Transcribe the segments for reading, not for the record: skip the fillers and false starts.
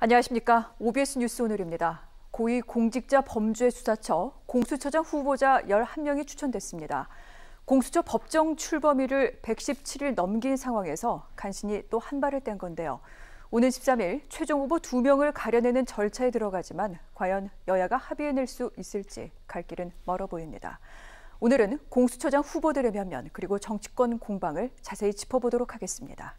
안녕하십니까. OBS 뉴스 오늘입니다. 고위공직자범죄수사처 공수처장 후보자 11명이 추천됐습니다. 공수처 법정 출범일을 117일 넘긴 상황에서 간신히 또 한 발을 뗀 건데요. 오는 13일 최종 후보 2명을 가려내는 절차에 들어가지만 과연 여야가 합의해낼 수 있을지 갈 길은 멀어 보입니다. 오늘은 공수처장 후보들의 면면 그리고 정치권 공방을 자세히 짚어보도록 하겠습니다.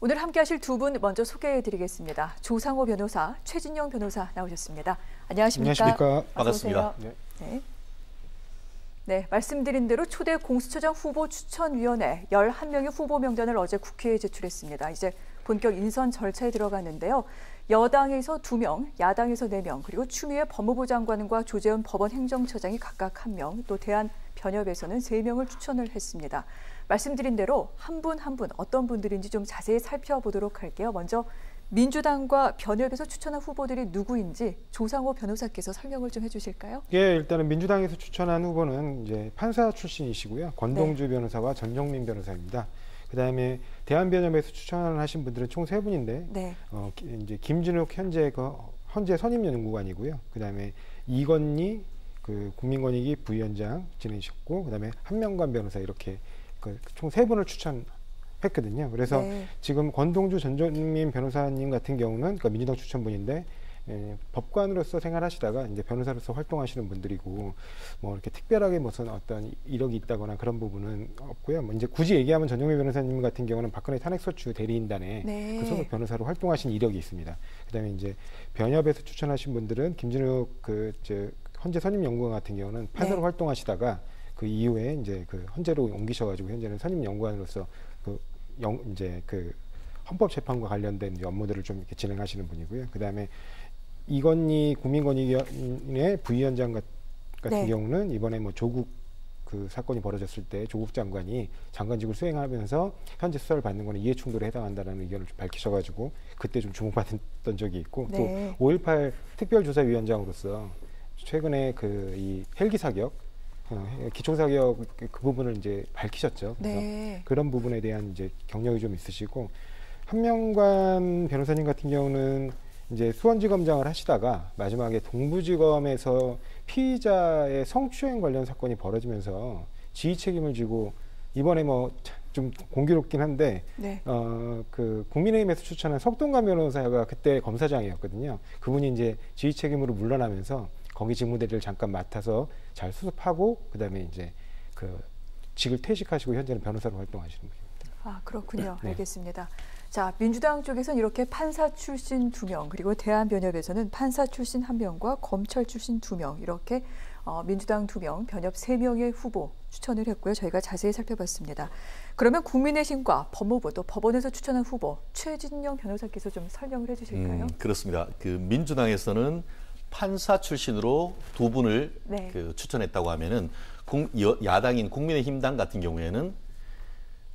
오늘 함께하실 두 분 먼저 소개해드리겠습니다. 조상호 변호사, 최진영 변호사 나오셨습니다. 안녕하십니까? 안녕하십니까? 반갑습니다. 네, 말씀드린 대로 초대 공수처장 후보 추천위원회 11명의 후보 명단을 어제 국회에 제출했습니다. 이제 본격 인선 절차에 들어가는데요. 여당에서 2명, 야당에서 4명, 그리고 추미애 법무부 장관과 조재현 법원 행정처장이 각각 1명, 또 대한변협에서는 3명을 추천을 했습니다. 말씀드린 대로 한 분 한 분 어떤 분들인지 좀 자세히 살펴보도록 할게요. 먼저 민주당과 변협에서 추천한 후보들이 누구인지 조상호 변호사께서 설명을 좀 해주실까요? 예, 일단은 민주당에서 추천한 후보는 이제 판사 출신이시고요. 권동주 변호사와 전정민 변호사입니다. 그다음에 대한변협에서 추천하신 분들은 총 3분인데, 이제 김진욱 현재 선임 연구관이고요. 그다음에 이건희 국민권익위 부위원장 지내셨고, 그다음에 한명관 변호사 이렇게 총 3분을 추천했거든요. 그래서 지금 권동주 전정민 변호사님 같은 경우는 그러니까 민주당 추천분인데 법관으로서 생활하시다가 이제 변호사로서 활동하시는 분들이고 뭐 이렇게 특별하게 무슨 어떤 이력이 있다거나 그런 부분은 없고요. 뭐 이제 굳이 얘기하면 전정민 변호사님 같은 경우는 박근혜 탄핵소추 대리인단에 그 소속 변호사로 활동하신 이력이 있습니다. 그다음에 이제 변협에서 추천하신 분들은 김진욱 헌재 선임연구관 같은 경우는 판사로 활동하시다가 그 이후에 이제 헌재로 옮기셔가지고 현재는 선임연구관으로서 이제 헌법재판과 관련된 업무들을 좀 이렇게 진행하시는 분이고요. 그 다음에 이건희 국민권익위원회 부위원장 같은 경우는 이번에 뭐 조국 사건이 벌어졌을 때 조국 장관이 장관직을 수행하면서 현재 수사를 받는 거는 이해충돌에 해당한다는 의견을 좀 밝히셔가지고 그때 좀 주목받았던 적이 있고 또 5.18 특별조사위원장으로서 최근에 이 헬기 사격 기총사격 그 부분을 이제 밝히셨죠. 그래서 그런 부분에 대한 이제 경력이 좀 있으시고 한명관 변호사님 같은 경우는 이제 수원지검장을 하시다가 마지막에 동부지검에서 피의자의 성추행 관련 사건이 벌어지면서 지휘 책임을 지고 이번에 뭐 좀 공교롭긴 한데 국민의힘에서 추천한 석동관 변호사가 그때 검사장이었거든요. 그분이 이제 지휘 책임으로 물러나면서 거기 직무대리를 잠깐 맡아서 잘 수습하고 그다음에 이제 직을 퇴직하시고 현재는 변호사로 활동하시는 분입니다. 아, 그렇군요. 알겠습니다. 자, 민주당 쪽에서는 이렇게 판사 출신 2명, 그리고 대한변협에서는 판사 출신 1명과 검찰 출신 2명, 이렇게 민주당 2명, 변협 3명의 후보 추천을 했고요. 저희가 자세히 살펴봤습니다. 그러면 국민의힘과 법무부 또 법원에서 추천한 후보 최진영 변호사께서 좀 설명을 해주실까요? 그렇습니다. 민주당에서는 판사 출신으로 2분을 추천했다고 하면은 야당인 국민의힘당 같은 경우에는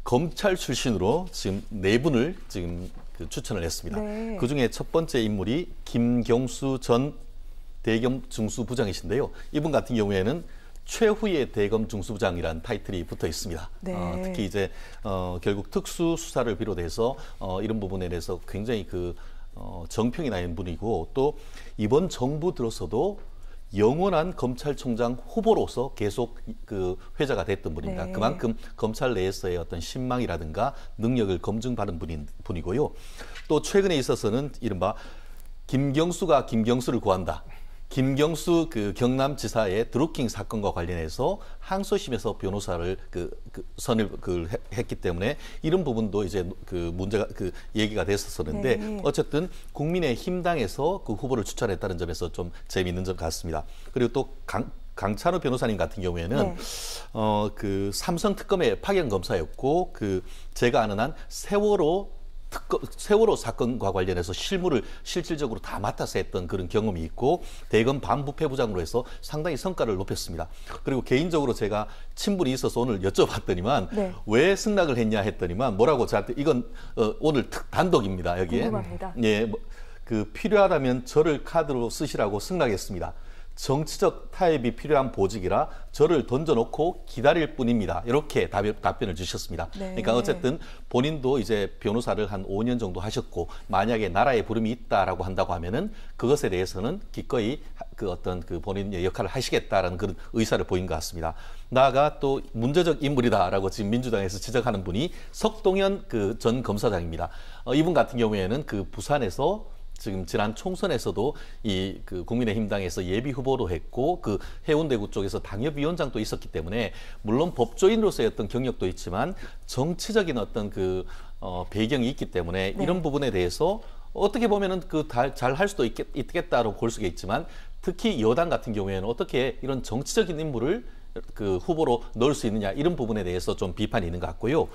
검찰 출신으로 지금 4분을 지금 추천을 했습니다. 그 중에 첫 번째 인물이 김경수 전 대검 중수부장이신데요. 이분 같은 경우에는 최후의 대검 중수부장이라는 타이틀이 붙어 있습니다. 특히 이제 결국 특수 수사를 비롯해서 이런 부분에 대해서 굉장히 정평이 나 있는 분이고 또 이번 정부 들어서도 영원한 검찰총장 후보로서 계속 회자가 됐던 분입니다. 그만큼 검찰 내에서의 어떤 신망이라든가 능력을 검증받은 분이고요. 또 최근에 있어서는 이른바 김경수가 김경수를 구한다. 김경수 경남지사의 드루킹 사건과 관련해서 항소심에서 변호사를 선임을 했기 때문에 이런 부분도 이제 문제가 얘기가 됐었었는데 어쨌든 국민의힘당에서 후보를 추천했다는 점에서 좀 재미있는 점 같습니다. 그리고 또 강찬호 변호사님 같은 경우에는 삼성 특검의 파견 검사였고 제가 아는 한 세월호 세월호 사건과 관련해서 실무를 실질적으로 다 맡아서 했던 그런 경험이 있고 대검 반부패부장으로 해서 상당히 성과를 높였습니다. 그리고 개인적으로 제가 친분이 있어서 오늘 여쭤봤더니만 네. 왜 승낙을 했냐 했더니만 뭐라고 저한테 이건 오늘 단독입니다. 여기에. 궁금합니다. 예, 필요하다면 저를 카드로 쓰시라고 승낙했습니다. 정치적 타협이 필요한 보직이라 저를 던져놓고 기다릴 뿐입니다. 이렇게 답변을 주셨습니다. 네. 그러니까 어쨌든 본인도 이제 변호사를 한 5년 정도 하셨고 만약에 나라의 부름이 있다라고 한다고 하면은 그것에 대해서는 기꺼이 그 본인의 역할을 하시겠다라는 그런 의사를 보인 것 같습니다. 나아가 또 문제적 인물이다라고 지금 민주당에서 지적하는 분이 석동현 그 전 검사장입니다. 이분 같은 경우에는 그 부산에서 지금 지난 총선에서도 그 국민의힘당에서 예비 후보로 했고 그 해운대구 쪽에서 당협위원장도 있었기 때문에 물론 법조인으로서의 어떤 경력도 있지만 정치적인 어떤 배경이 있기 때문에 네. 이런 부분에 대해서 어떻게 보면은 잘 할 수도 있겠다고 볼 수가 있지만 특히 여당 같은 경우에는 어떻게 이런 정치적인 인물을 후보로 넣을 수 있느냐 이런 부분에 대해서 좀 비판이 있는 것 같고요.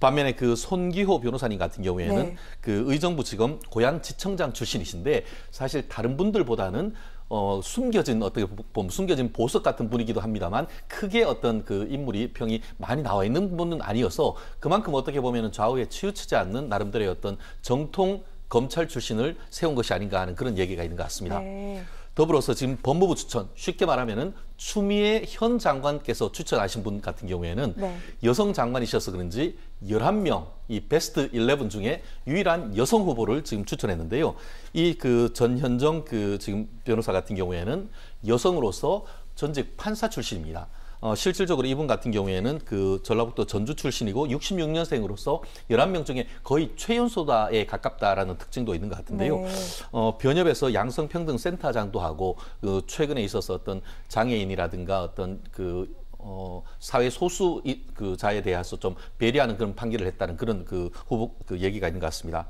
반면에 그 손기호 변호사님 같은 경우에는 네. 그 의정부지검 고양지청장 출신이신데 사실 다른 분들보다는 어떻게 보면 숨겨진 보석 같은 분이기도 합니다만 크게 어떤 그 인물이 평이 많이 나와 있는 분은 아니어서 그만큼 어떻게 보면 좌우에 치우치지 않는 나름대로의 어떤 정통 검찰 출신을 세운 것이 아닌가 하는 그런 얘기가 있는 것 같습니다. 네. 더불어서 지금 법무부 추천, 쉽게 말하면은 추미애 현 장관께서 추천하신 분 같은 경우에는 네. 여성 장관이셔서 그런지 11명, 이 베스트 11 중에 유일한 여성 후보를 지금 추천했는데요. 이 전현정 지금 변호사 같은 경우에는 여성으로서 전직 판사 출신입니다. 실질적으로 이분 같은 경우에는 전라북도 전주 출신이고 66년생으로서 11명 중에 거의 최연소다에 가깝다라는 특징도 있는 것 같은데요. 네. 변협에서 양성평등센터장도 하고 최근에 있어서 어떤 장애인이라든가 어떤 사회 소수 자에 대해서 좀 배려하는 그런 판결을 했다는 그런 후보 얘기가 있는 것 같습니다.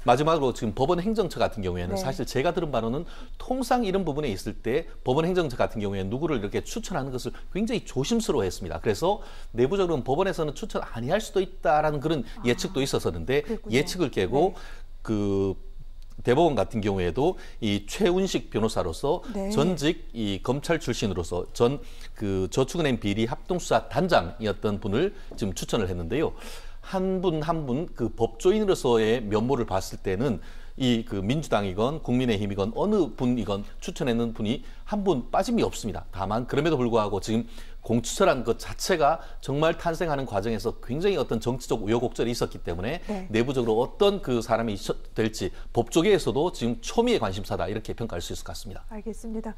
마지막으로 지금 법원 행정처 같은 경우에는 네. 사실 제가 들은 바로는 통상 이런 부분에 있을 때 법원 행정처 같은 경우에 누구를 이렇게 추천하는 것을 굉장히 조심스러워했습니다. 그래서 내부적으로는 법원에서는 추천 아니할 수도 있다라는 그런 예측도 있었었는데 그랬군요. 예측을 깨고 네. 대법원 같은 경우에도 이 최운식 변호사로서 네. 전직 이 검찰 출신으로서 전 저축은행 비리 합동수사 단장이었던 분을 지금 추천을 했는데요. 한 분 한 분 법조인으로서의 면모를 봤을 때는 민주당이건 국민의힘이건 어느 분이건 추천했는 분이 한 분 빠짐이 없습니다. 다만 그럼에도 불구하고 지금 공수처란 것 자체가 정말 탄생하는 과정에서 굉장히 어떤 정치적 우여곡절이 있었기 때문에 네. 내부적으로 어떤 사람이 될지 법조계에서도 지금 초미의 관심사다 이렇게 평가할 수 있을 것 같습니다. 알겠습니다.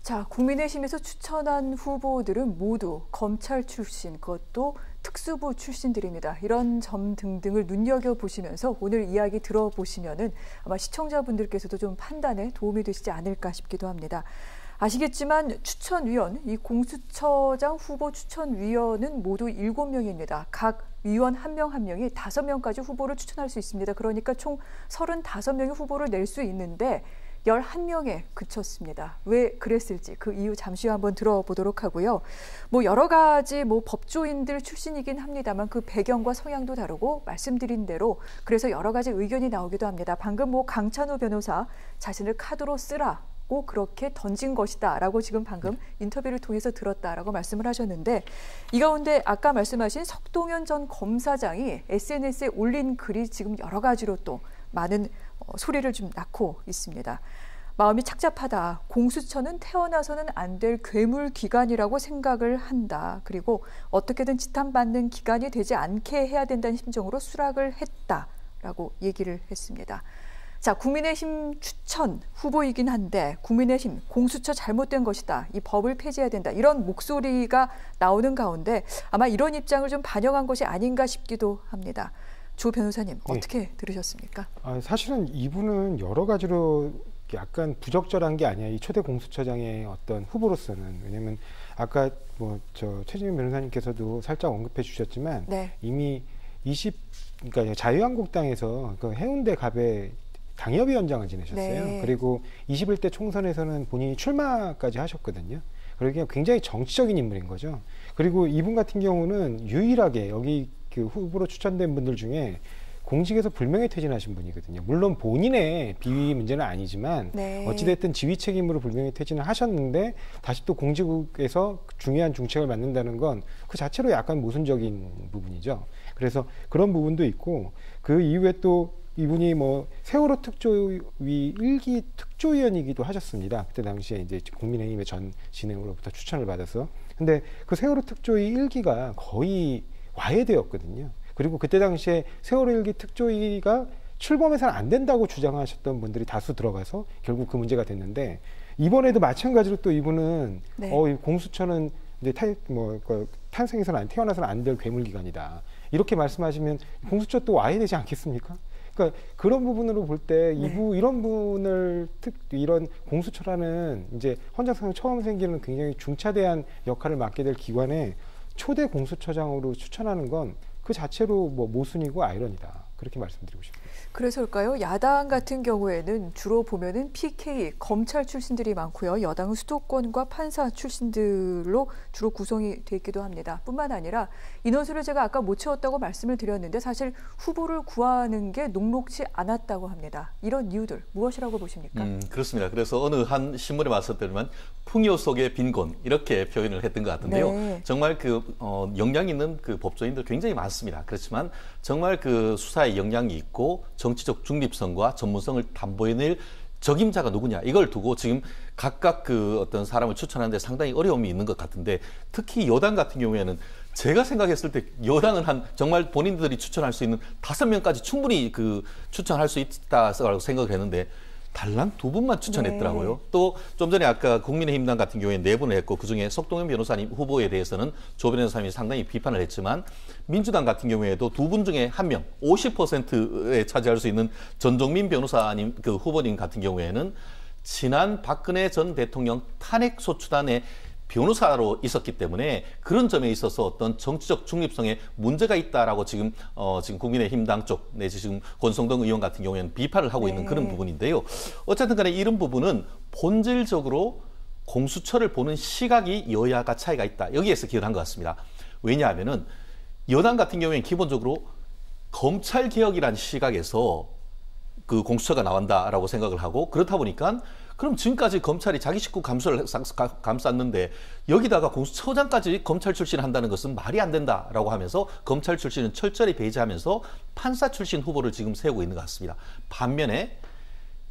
자, 국민의힘에서 추천한 후보들은 모두 검찰 출신, 그것도 특수부 출신들입니다. 이런 점 등등을 눈여겨보시면서 오늘 이야기 들어보시면은 아마 시청자분들께서도 좀 판단에 도움이 되시지 않을까 싶기도 합니다. 아시겠지만 추천위원, 이 공수처장 후보 추천위원은 모두 7명입니다. 각 위원 한 명 한 명이 5명까지 후보를 추천할 수 있습니다. 그러니까 총 35명의 후보를 낼 수 있는데 11명에 그쳤습니다. 왜 그랬을지 그 이유 잠시 후 한번 들어보도록 하고요. 여러 가지 법조인들 출신이긴 합니다만 그 배경과 성향도 다르고 말씀드린 대로 그래서 여러 가지 의견이 나오기도 합니다. 방금 강찬호 변호사 자신을 카드로 쓰라고 그렇게 던진 것이다라고 지금 방금 인터뷰를 통해서 들었다라고 말씀을 하셨는데 이 가운데 아까 말씀하신 석동현 전 검사장이 SNS에 올린 글이 지금 여러 가지로 또 많은 소리를 좀 낳고 있습니다. 마음이 착잡하다. 공수처는 태어나서는 안 될 괴물 기관이라고 생각을 한다. 그리고 어떻게든 지탄받는 기관이 되지 않게 해야 된다는 심정으로 수락을 했다라고 얘기를 했습니다. 자, 국민의힘 추천 후보이긴 한데 국민의힘 공수처 잘못된 것이다. 이 법을 폐지해야 된다. 이런 목소리가 나오는 가운데 아마 이런 입장을 좀 반영한 것이 아닌가 싶기도 합니다. 조 변호사님 어떻게 네. 들으셨습니까? 사실은 이분은 여러 가지로 약간 부적절한 게 아니야. 이 초대 공수처장의 어떤 후보로서는. 왜냐하면 아까 최진영 변호사님께서도 살짝 언급해 주셨지만 네. 이미 그러니까 자유한국당에서 해운대 갑에 당협위원장을 지내셨어요. 네. 그리고 21대 총선에서는 본인이 출마까지 하셨거든요. 그러니까 굉장히 정치적인 인물인 거죠. 그리고 이분 같은 경우는 유일하게 여기 후보로 추천된 분들 중에 공직에서 불명예 퇴진하신 분이거든요. 물론 본인의 비위 문제는 아니지만 네. 어찌됐든 지위 책임으로 불명예 퇴진을 하셨는데 다시 또 공직에서 중요한 중책을 맡는다는 건 그 자체로 약간 모순적인 부분이죠. 그래서 그런 부분도 있고 그 이후에 또 이분이 뭐 세월호 특조위 1기 특조위원이기도 하셨습니다. 그때 당시에 이제 국민의힘의 전 진행으로부터 추천을 받아서. 근데 그 세월호 특조위 1기가 거의 와해되었거든요. 그리고 그때 당시에 세월호 1기 특조위가 출범해서는 안 된다고 주장하셨던 분들이 다수 들어가서 결국 그 문제가 됐는데 이번에도 마찬가지로 또 이분은 네. 공수처는 이제 탄생해서는 태어나서는 안 될 괴물기관이다. 이렇게 말씀하시면 공수처 또 와해되지 않겠습니까? 그러니까 그런 부분으로 볼 때 이런 분을 이런 공수처라는 이제 헌정사상 처음 생기는 굉장히 중차대한 역할을 맡게 될 기관에 초대 공수처장으로 추천하는 건 그 자체로 뭐 모순이고 아이러니다. 그렇게 말씀드리고 싶습니다. 그래서일까요? 야당 같은 경우에는 주로 보면은 PK, 검찰 출신들이 많고요. 여당은 수도권과 판사 출신들로 주로 구성이 돼 있기도 합니다. 뿐만 아니라 인원수를 제가 아까 못 채웠다고 말씀을 드렸는데 사실 후보를 구하는 게 녹록지 않았다고 합니다. 이런 이유들 무엇이라고 보십니까? 그렇습니다. 그래서 어느 한 신문에 봤을 때만 풍요 속의 빈곤 이렇게 표현을 했던 것 같은데요. 네. 정말 역량 있는 그 법조인들 굉장히 많습니다. 그렇지만 정말 그 수사에 역량이 있고 정치적 중립성과 전문성을 담보해낼 적임자가 누구냐 이걸 두고 지금 각각 그 어떤 사람을 추천하는데 상당히 어려움이 있는 것 같은데 특히 여당 같은 경우에는 제가 생각했을 때 여당은 정말 본인들이 추천할 수 있는 5명까지 충분히 그 추천할 수 있다고 생각을 했는데 달랑 2분만 추천했더라고요. 네. 또 좀 전에 아까 국민의힘당 같은 경우에 4분을 했고 그중에 석동현 변호사님 후보에 대해서는 조 변호사님이 상당히 비판을 했지만 민주당 같은 경우에도 2분 중에 1명 50%에 차지할 수 있는 전종민 변호사님 그 후보님 같은 경우에는 지난 박근혜 전 대통령 탄핵소추단의 변호사로 있었기 때문에 그런 점에 있어서 어떤 정치적 중립성에 문제가 있다라고 지금 국민의힘당 쪽 내지 지금 권성동 의원 같은 경우에는 비판을 하고 있는 그런 부분인데요. 어쨌든 간에 이런 부분은 본질적으로 공수처를 보는 시각이 여야가 차이가 있다. 여기에서 기여한 것 같습니다. 왜냐하면은 여당 같은 경우에는 기본적으로 검찰개혁이라는 시각에서 그 공수처가 나온다라고 생각을 하고 그렇다 보니까 그럼 지금까지 검찰이 자기 식구 감쌌는데 여기다가 공수처장까지 검찰 출신을 한다는 것은 말이 안 된다라고 하면서 검찰 출신은 철저히 배제하면서 판사 출신 후보를 지금 세우고 있는 것 같습니다. 반면에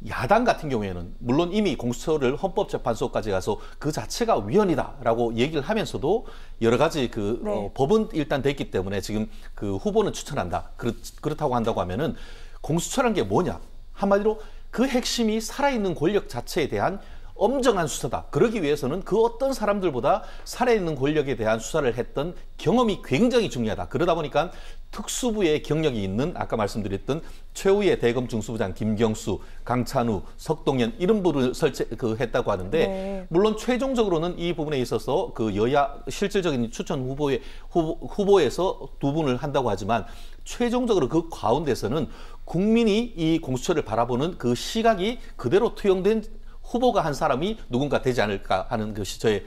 야당 같은 경우에는 물론 이미 공수처를 헌법재판소까지 가서 그 자체가 위헌이다라고 얘기를 하면서도 여러 가지 법은 일단 됐기 때문에 지금 그 후보는 추천한다. 그렇다고 한다고 하면은 공수처란 게 뭐냐? 한마디로 그 핵심이 살아있는 권력 자체에 대한 엄정한 수사다. 그러기 위해서는 그 어떤 사람들보다 살아있는 권력에 대한 수사를 했던 경험이 굉장히 중요하다. 그러다 보니까 특수부의 경력이 있는 아까 말씀드렸던 최후의 대검 중수부장 김경수, 강찬우, 석동현 이런 분을 했다고 하는데 물론 최종적으로는 이 부분에 있어서 그 여야 실질적인 추천 후보에서 2분을 한다고 하지만 최종적으로 그 가운데서는 국민이 이 공수처를 바라보는 그 시각이 그대로 투영된 후보가 한 사람이 누군가 되지 않을까 하는 것이 저의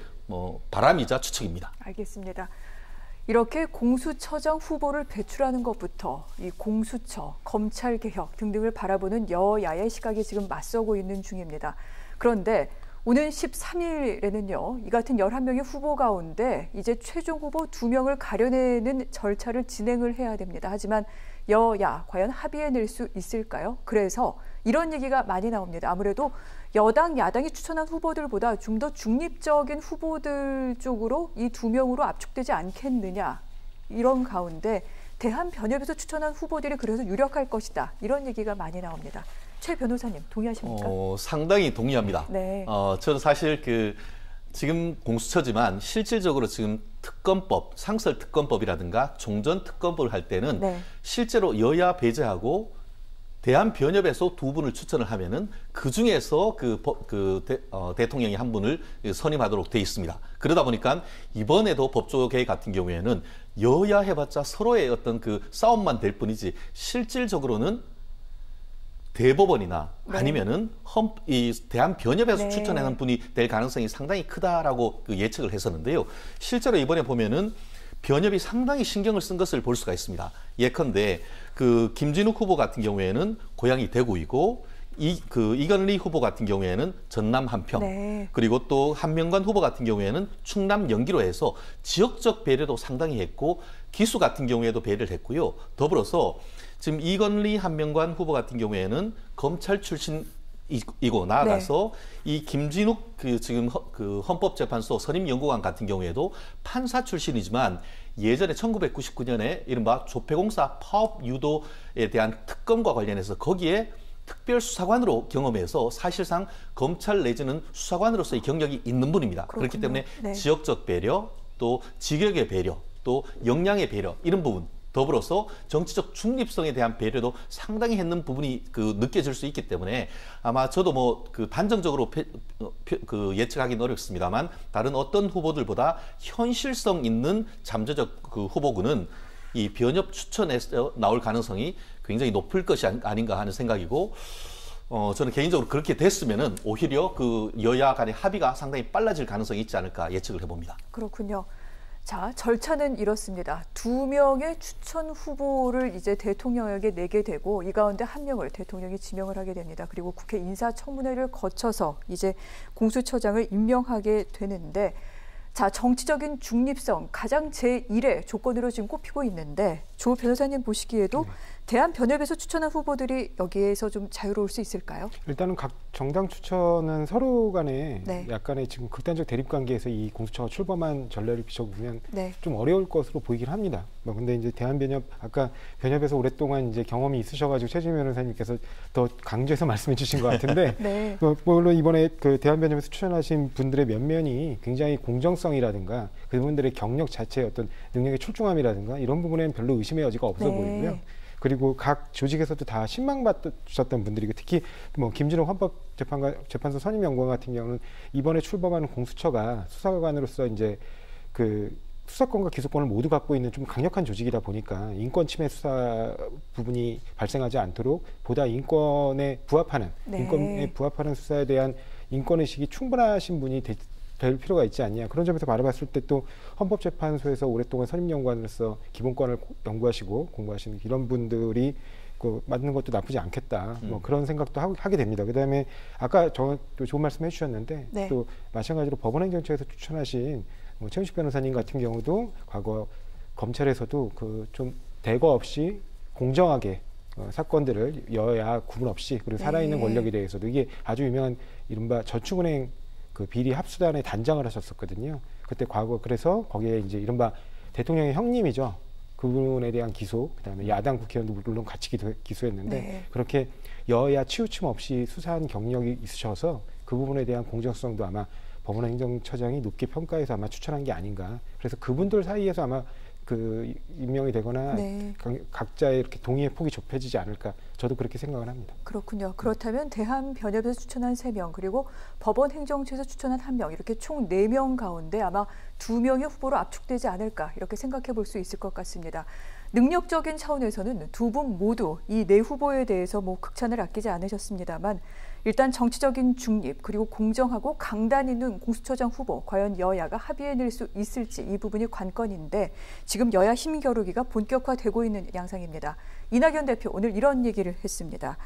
바람이자 추측입니다. 알겠습니다. 이렇게 공수처장 후보를 배출하는 것부터 이 공수처, 검찰개혁 등등을 바라보는 여야의 시각이 지금 맞서고 있는 중입니다. 그런데 오는 13일에는요, 이 같은 11명의 후보 가운데 이제 최종 후보 2명을 가려내는 절차를 진행을 해야 됩니다. 하지만 여야 과연 합의해낼 수 있을까요? 그래서 이런 얘기가 많이 나옵니다. 아무래도 여당, 야당이 추천한 후보들보다 좀 더 중립적인 후보들 쪽으로 이 2명으로 압축되지 않겠느냐. 이런 가운데 대한변협에서 추천한 후보들이 그래서 유력할 것이다. 이런 얘기가 많이 나옵니다. 최 변호사님 동의하십니까? 상당히 동의합니다. 네. 저는 사실 지금 공수처지만 실질적으로 지금 특검법, 상설특검법이라든가 종전특검법을 할 때는 실제로 여야 배제하고 대한변협에서 2분을 추천을 하면은 그 중에서 대통령이 한 분을 선임하도록 돼 있습니다. 그러다 보니까 이번에도 법조계 같은 경우에는 여야 해봤자 서로의 어떤 그 싸움만 될 뿐이지 실질적으로는 대법원이나 아니면은 이 대한변협에서 추천하는 분이 될 가능성이 상당히 크다라고 예측을 했었는데요. 실제로 이번에 보면은 변협이 상당히 신경을 쓴 것을 볼 수가 있습니다. 예컨대 그 김진욱 후보 같은 경우에는 고향이 대구이고 이건희 후보 같은 경우에는 전남 한평, 네. 그리고 또 한명관 후보 같은 경우에는 충남 영기로 해서 지역적 배려도 상당히 했고 기수 같은 경우에도 배려를 했고요. 더불어서 지금 이건희 한명관 후보 같은 경우에는 검찰 출신이고 나아가서 네. 이 김진욱 지금 헌법재판소 선임연구관 같은 경우에도 판사 출신이지만 예전에 1999년에 이른바 조폐공사 파업 유도에 대한 특검과 관련해서 거기에 특별수사관으로 경험해서 사실상 검찰 내지는 수사관으로서의 경력이 있는 분입니다. 그렇군요. 그렇기 때문에 네. 지역적 배려, 또 직역의 배려, 또 역량의 배려 이런 부분 더불어서 정치적 중립성에 대한 배려도 상당히 했는 부분이 느껴질 수 있기 때문에 아마 저도 단정적으로 예측하기는 어렵습니다만 다른 어떤 후보들보다 현실성 있는 잠재적 후보군은 이 변협 추천에서 나올 가능성이 굉장히 높을 것이 아닌가 하는 생각이고 저는 개인적으로 그렇게 됐으면은 오히려 여야 간의 합의가 상당히 빨라질 가능성이 있지 않을까 예측을 해봅니다. 그렇군요. 자, 절차는 이렇습니다. 2명의 추천 후보를 이제 대통령에게 내게 되고 이 가운데 1명을 대통령이 지명을 하게 됩니다. 그리고 국회 인사청문회를 거쳐서 이제 공수처장을 임명하게 되는데 자, 정치적인 중립성 가장 제1의 조건으로 지금 꼽히고 있는데 조 변호사님 보시기에도 대한변협에서 추천한 후보들이 여기에서 좀 자유로울 수 있을까요? 일단은 각 정당 추천은 서로 간에 네. 약간의 지금 극단적 대립 관계에서 이 공수처가 출범한 전례를 비춰보면 네. 좀 어려울 것으로 보이긴 합니다. 근데 이제 대한변협 아까 변협에서 오랫동안 이제 경험이 있으셔가지고 최진희 변호사님께서 더 강조해서 말씀해 주신 것 같은데 네. 물론 이번에 대한변협에서 추천하신 분들의 면면이 굉장히 공정성이라든가 그분들의 경력 자체의 어떤 능력의 출중함이라든가 이런 부분에는 별로 의심의 여지가 없어 네. 보이고요. 그리고 각 조직에서도 다 신망받으셨던 분들이고 특히 김진욱 헌법재판소 선임연구원 같은 경우는 이번에 출범하는 공수처가 수사관으로서 이제 수사권과 기소권을 모두 갖고 있는 좀 강력한 조직이다 보니까 인권 침해 수사 부분이 발생하지 않도록 보다 인권에 부합하는 네. 인권에 부합하는 수사에 대한 인권의식이 충분하신 분이 될 필요가 있지 않냐. 그런 점에서 바라봤을 때 또 헌법재판소에서 오랫동안 선임연구관으로서 기본권을 연구하시고 공부하시는 이런 분들이 맞는 것도 나쁘지 않겠다. 그런 생각도 하게 됩니다. 그다음에 아까 또 좋은 말씀 해주셨는데 네. 또 마찬가지로 법원행정처에서 추천하신 최윤식 변호사님 같은 경우도 과거 검찰에서도 좀 대거 없이 공정하게 사건들을 여야 구분 없이 그리고 살아있는 네. 권력에 대해서도 이게 아주 유명한 이른바 저축은행 비리 합수단의 단장을 하셨었거든요. 그때 과거 그래서 거기에 이제 이른바 대통령의 형님이죠. 그분에 대한 기소, 그다음에 야당 국회의원도 물론 같이 기소했는데 네. 그렇게 여야 치우침 없이 수사한 경력이 있으셔서 그 부분에 대한 공정성도 아마 법원행정처장이 높게 평가해서 아마 추천한 게 아닌가. 그래서 그분들 사이에서 아마 임명이 되거나 네. 각자의 이렇게 동의의 폭이 좁혀지지 않을까 저도 그렇게 생각을 합니다. 그렇군요. 그렇다면 대한변협에서 추천한 3명 그리고 법원행정처에서 추천한 1명 이렇게 총 4명 가운데 아마 2명의 후보로 압축되지 않을까 이렇게 생각해 볼 수 있을 것 같습니다. 능력적인 차원에서는 두 분 모두 이 4후보에 대해서 극찬을 아끼지 않으셨습니다만 일단 정치적인 중립 그리고 공정하고 강단 있는 공수처장 후보 과연 여야가 합의해낼 수 있을지 이 부분이 관건인데 지금 여야 힘겨루기가 본격화되고 있는 양상입니다. 이낙연 대표 오늘 이런 얘기를 했습니다.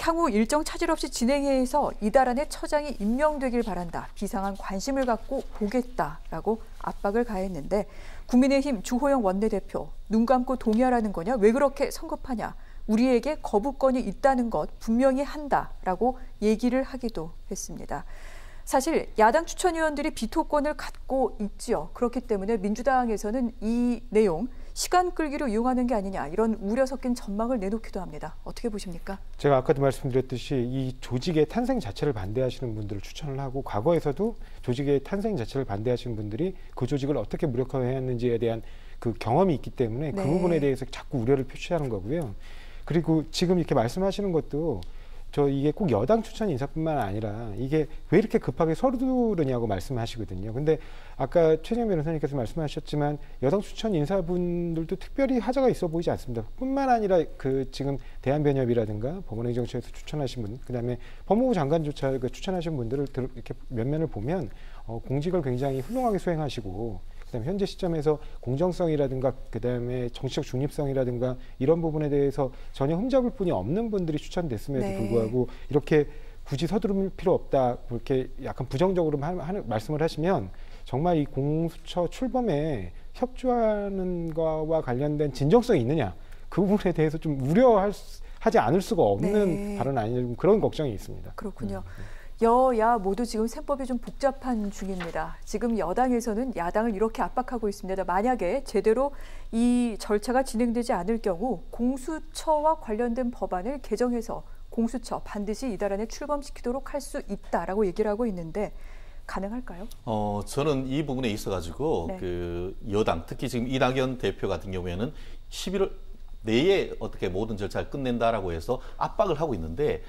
향후 일정 차질 없이 진행해서 이달 안에 처장이 임명되길 바란다. 비상한 관심을 갖고 보겠다라고 압박을 가했는데 국민의힘 주호영 원내대표 눈 감고 동의하라는 거냐? 왜 그렇게 성급하냐? 우리에게 거부권이 있다는 것 분명히 한다라고 얘기를 하기도 했습니다. 사실 야당 추천위원들이 비토권을 갖고 있지요. 그렇기 때문에 민주당에서는 이 내용 시간 끌기로 이용하는 게 아니냐 이런 우려 섞인 전망을 내놓기도 합니다. 어떻게 보십니까? 제가 아까도 말씀드렸듯이 이 조직의 탄생 자체를 반대하시는 분들을 추천을 하고 과거에서도 조직의 탄생 자체를 반대하시는 분들이 그 조직을 어떻게 무력화해왔는지에 대한 경험이 있기 때문에 네. 그 부분에 대해서 자꾸 우려를 표시하는 거고요. 그리고 지금 이렇게 말씀하시는 것도 이게 꼭 여당 추천 인사뿐만 아니라 이게 왜 이렇게 급하게 서두르냐고 말씀하시거든요. 근데 아까 최진영 변호사님께서 말씀하셨지만 여당 추천 인사분들도 특별히 하자가 있어 보이지 않습니다. 뿐만 아니라 지금 대한변협이라든가 법원행정처에서 추천하신 분, 그다음에 법무부 장관조차 추천하신 분들을 이렇게 면면을 보면 공직을 굉장히 훌륭하게 수행하시고 그다음에 현재 시점에서 공정성이라든가 그다음에 정치적 중립성이라든가 이런 부분에 대해서 전혀 흠잡을 뿐이 없는 분들이 추천됐음에도 네. 불구하고 이렇게 굳이 서두를 필요 없다 그렇게 약간 부정적으로 말씀을 하시면 정말 이 공수처 출범에 협조하는 거와 관련된 진정성이 있느냐 그 부분에 대해서 좀 우려하지 않을 수가 없는 네. 발언 아니냐 그런 걱정이 있습니다. 그렇군요. 여야 모두 지금 셈법이 좀 복잡한 중입니다. 지금 여당에서는 야당을 이렇게 압박하고 있습니다. 만약에 제대로 이 절차가 진행되지 않을 경우 공수처와 관련된 법안을 개정해서 공수처 반드시 이달 안에 출범시키도록 할 수 있다라고 얘기를 하고 있는데 가능할까요? 저는 이 부분에 있어가지고 네. 그 여당 특히 지금 이낙연 대표 같은 경우에는 11월 내에 어떻게 모든 절차를 끝낸다라고 해서 압박을 하고 있는데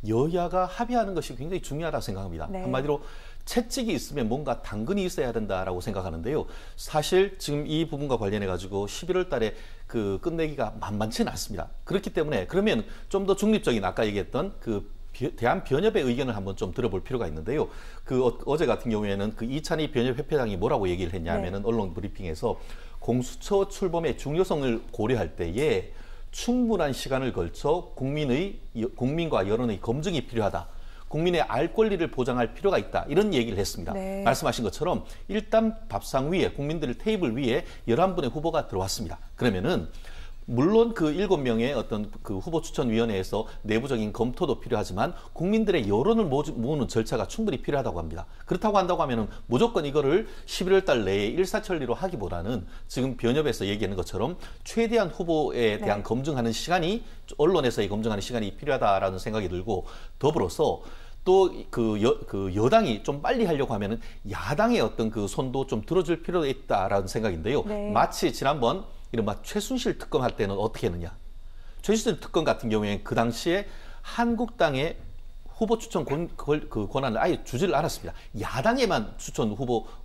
여야가 합의하는 것이 굉장히 중요하다고 생각합니다. 네. 한마디로 채찍이 있으면 뭔가 당근이 있어야 된다라고 생각하는데요. 사실 지금 이 부분과 관련해 가지고 11월 달에 그 끝내기가 만만치는 않습니다. 그렇기 때문에 그러면 좀 더 중립적인 아까 얘기했던 그 대한변협의 의견을 한번 좀 들어볼 필요가 있는데요. 그 어제 같은 경우에는 그 이찬희 변협협회장이 뭐라고 얘기를 했냐면은 언론 브리핑에서 공수처 출범의 중요성을 고려할 때에 충분한 시간을 걸쳐 국민과 여론의 검증이 필요하다. 국민의 알 권리를 보장할 필요가 있다. 이런 얘기를 했습니다. 네. 말씀하신 것처럼 일단 밥상 위에 국민들의 테이블 위에 11분의 후보가 들어왔습니다. 그러면은 물론 그 7명의 어떤 그 후보 추천위원회에서 내부적인 검토도 필요하지만 국민들의 여론을 모으는 절차가 충분히 필요하다고 합니다. 그렇다고 한다고 하면은 무조건 이거를 11월 달 내에 일사천리로 하기보다는 지금 변협에서 얘기하는 것처럼 최대한 후보에 대한 네. 검증하는 시간이 언론에서의 검증하는 시간이 필요하다라는 생각이 들고 더불어서 또 그 여당이 좀 빨리 하려고 하면은 야당의 어떤 그 손도 좀 들어줄 필요가 있다라는 생각인데요. 네. 마치 지난번 이른바 최순실 특검 할 때는 어떻게 했느냐. 최순실 특검 같은 경우에는 그 당시에 한국당의 후보 추천 권한을 아예 주지를 않았습니다. 야당에만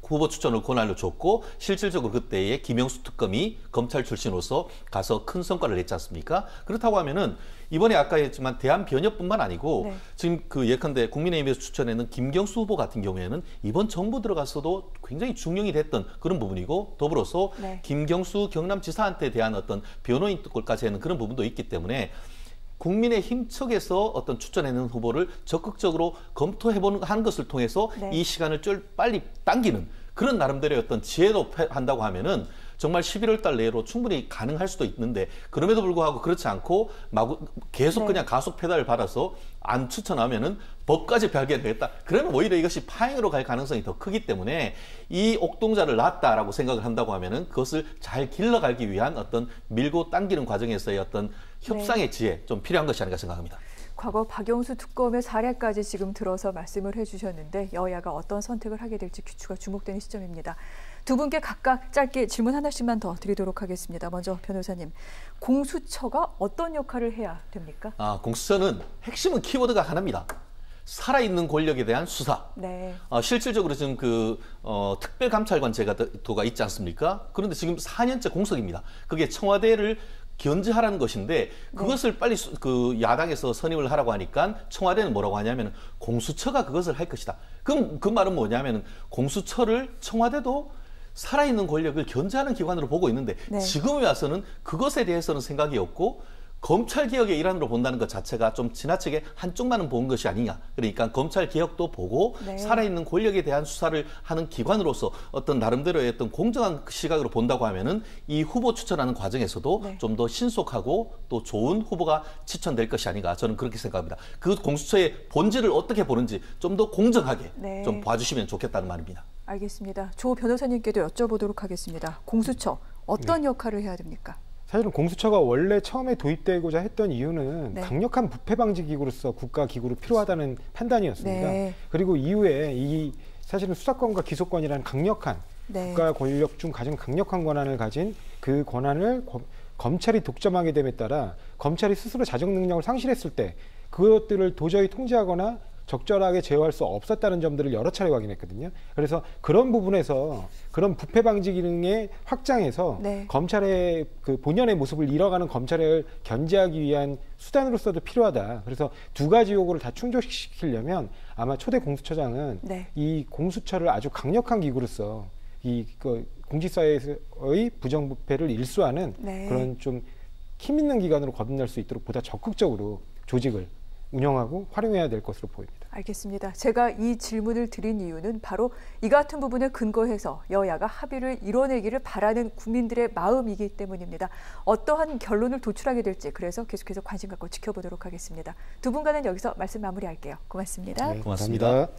후보 추천을 권한을 줬고 실질적으로 그때의 김영수 특검이 검찰 출신으로서 가서 큰 성과를 냈지 않습니까? 그렇다고 하면은 이번에 아까 했지만 대한변협뿐만 아니고 네. 지금 그 예컨대 국민의힘에서 추천하는 김경수 후보 같은 경우에는 이번 정부 들어가서도 굉장히 중용이 됐던 그런 부분이고 더불어서 네. 김경수 경남지사한테 대한 어떤 변호인 꼴까지 하는 그런 부분도 있기 때문에 국민의힘 측에서 어떤 추천하는 후보를 적극적으로 하는 것을 통해서 네. 이 시간을 좀 빨리 당기는 그런 나름대로의 어떤 지혜도 한다고 하면은 정말 11월 달 내로 충분히 가능할 수도 있는데 그럼에도 불구하고 그렇지 않고 계속 네. 그냥 가속 페달을 받아서 안 추천하면은 법까지 발견되겠다. 그러면 오히려 이것이 파행으로 갈 가능성이 더 크기 때문에 이 옥동자를 놨다라고 생각을 한다고 하면은 그것을 잘 길러가기 위한 어떤 밀고 당기는 과정에서의 어떤 협상의 지혜 좀 필요한 것이 아닌가 생각합니다. 과거 박영수 특검의 사례까지 지금 들어서 말씀을 해주셨는데 여야가 어떤 선택을 하게 될지 귀추가 주목되는 시점입니다. 두 분께 각각 짧게 질문 하나씩만 더 드리도록 하겠습니다. 먼저 변호사님, 공수처가 어떤 역할을 해야 됩니까? 공수처는 핵심은 키워드가 하나입니다. 살아있는 권력에 대한 수사. 네. 실질적으로 지금 특별감찰관 제도가 있지 않습니까? 그런데 지금 4년째 공석입니다. 그게 청와대를 견제하라는 것인데 그것을 빨리 그 야당에서 선임을 하라고 하니까 청와대는 뭐라고 하냐면 공수처가 그것을 할 것이다. 그럼 그 말은 뭐냐면 공수처를 청와대도 살아있는 권력을 견제하는 기관으로 보고 있는데 네. 지금에 와서는 그것에 대해서는 생각이 없고 검찰개혁의 일환으로 본다는 것 자체가 좀 지나치게 한쪽만은 본 것이 아니냐. 그러니까 검찰개혁도 보고 네. 살아있는 권력에 대한 수사를 하는 기관으로서 어떤 나름대로의 어떤 공정한 시각으로 본다고 하면은 이 후보 추천하는 과정에서도 네. 좀 더 신속하고 또 좋은 후보가 추천될 것이 아닌가. 저는 그렇게 생각합니다. 그 공수처의 본질을 어떻게 보는지 좀 더 공정하게 네. 좀 봐주시면 좋겠다는 말입니다. 알겠습니다. 조 변호사님께도 여쭤보도록 하겠습니다. 공수처 어떤 역할을 해야 됩니까? 사실은 공수처가 원래 처음에 도입되고자 했던 이유는 네. 강력한 부패 방지 기구로서 국가 기구로 필요하다는 판단이었습니다. 네. 그리고 이후에 이 사실은 수사권과 기소권이라는 강력한 네. 국가 권력 중 가장 강력한 권한을 가진 그 권한을 검찰이 독점하게 됨에 따라 검찰이 스스로 자정 능력을 상실했을 때 그것들을 도저히 통제하거나 적절하게 제어할 수 없었다는 점들을 여러 차례 확인했거든요. 그래서 그런 부분에서 그런 부패 방지 기능의 확장에서 네. 검찰의 그 본연의 모습을 잃어가는 검찰을 견제하기 위한 수단으로서도 필요하다. 그래서 두 가지 요구를 다 충족시키려면 아마 초대 공수처장은 네. 이 공수처를 아주 강력한 기구로서 공직사회에서의 부정부패를 일수하는 네. 그런 좀 힘 있는 기관으로 거듭날 수 있도록 보다 적극적으로 조직을 운영하고 활용해야 될 것으로 보입니다. 알겠습니다. 제가 이 질문을 드린 이유는 바로 이 같은 부분에 근거해서 여야가 합의를 이뤄내기를 바라는 국민들의 마음이기 때문입니다. 어떠한 결론을 도출하게 될지 그래서 계속해서 관심 갖고 지켜보도록 하겠습니다. 두 분과는 여기서 말씀 마무리할게요. 고맙습니다. 네, 고맙습니다.